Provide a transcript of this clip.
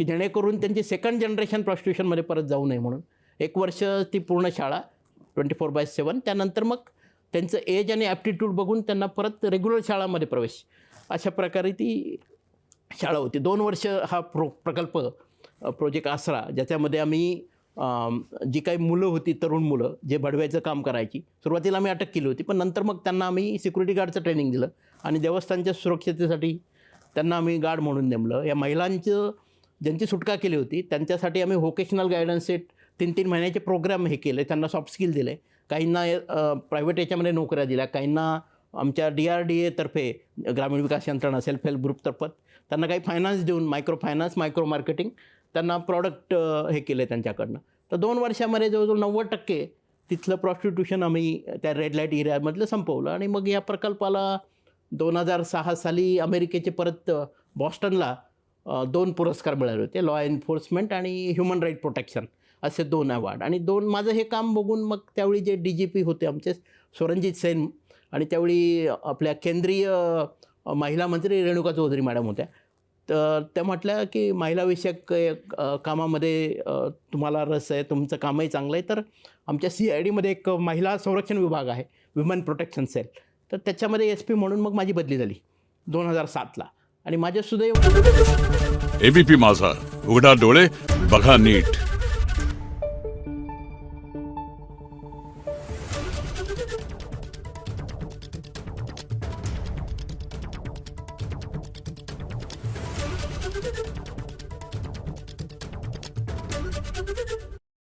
की जेणेकरून त्यांची सेकंड जनरेशन प्रॉस्टिट्यूशनमध्ये परत जाऊ नये म्हणून 1 वर्ष ती पूर्ण शाळा 24/7. त्यानंतर मग त्यांचं एज आणि ॲप्टिट्यूड बघून त्यांना परत रेग्युलर शाळामध्ये प्रवेश, अशा प्रकारे ती शाळा होती. 2 वर्ष हा प्रकल्प प्रोजेक्ट आसरा, ज्याच्यामध्ये आम्ही जी काही मुलं होती, तरुण मुलं जे बडव्याचं काम करायची, सुरुवातीला आम्ही अटक केली होती, पण नंतर मग त्यांना आम्ही सिक्युरिटी गार्डचं ट्रेनिंग दिलं आणि देवस्थानच्या सुरक्षतेसाठी त्यांना आम्ही गार्ड म्हणून नेमलं. या महिलांचं ज्यांची सुटका केली होती त्यांच्यासाठी आम्ही व्होकेशनल गायडन्स सेट 3-3 महिन्याचे प्रोग्राम हे केले, त्यांना सॉफ्ट स्किल दिले, काहींना प्रायव्हेट याच्यामध्ये नोकऱ्या दिल्या, काहींना आमच्या DRDAतर्फे ग्रामीण विकास यंत्रणा सेल्फ हेल्प ग्रुपतर्फे त्यांना काही फायनान्स देऊन मायक्रो फायनान्स, मायक्रो मार्केटिंग त्यांना प्रॉडक्ट हे केले त्यांच्याकडनं. तर 2 वर्षामध्ये जवळजवळ 90% तिथलं प्रॉस्टिट्यूशन आम्ही त्या रेड लाईट एरियामधलं संपवलं. आणि मग या प्रकल्पाला 2006 साली अमेरिकेचे परत बॉस्टनला 2 पुरस्कार मिळाले होते, लॉ एन्फोर्समेंट आणि ह्युमन राईट प्रोटेक्शन असे 2 अवॉर्ड. आणि माझं हे काम बघून मग त्यावेळी जे DGP होते आमचे स्वरणजित सेन आणि त्यावेळी आपल्या केंद्रीय महिला मंत्री रेणुका चौधरी मॅडम होत्या, तर त्या म्हटल्या की महिलाविषयक कामामध्ये तुम्हाला रस आहे, तुमचं कामही चांगलं आहे, तर आमच्या CIDमध्ये एक महिला संरक्षण विभाग आहे, विमेन प्रोटेक्शन सेल, तर त्याच्यामध्ये SP म्हणून मग माझी बदली झाली 2007ला. आणि माझ्या सुदैव ABP माझा, उघडा डोळे बघा नीट.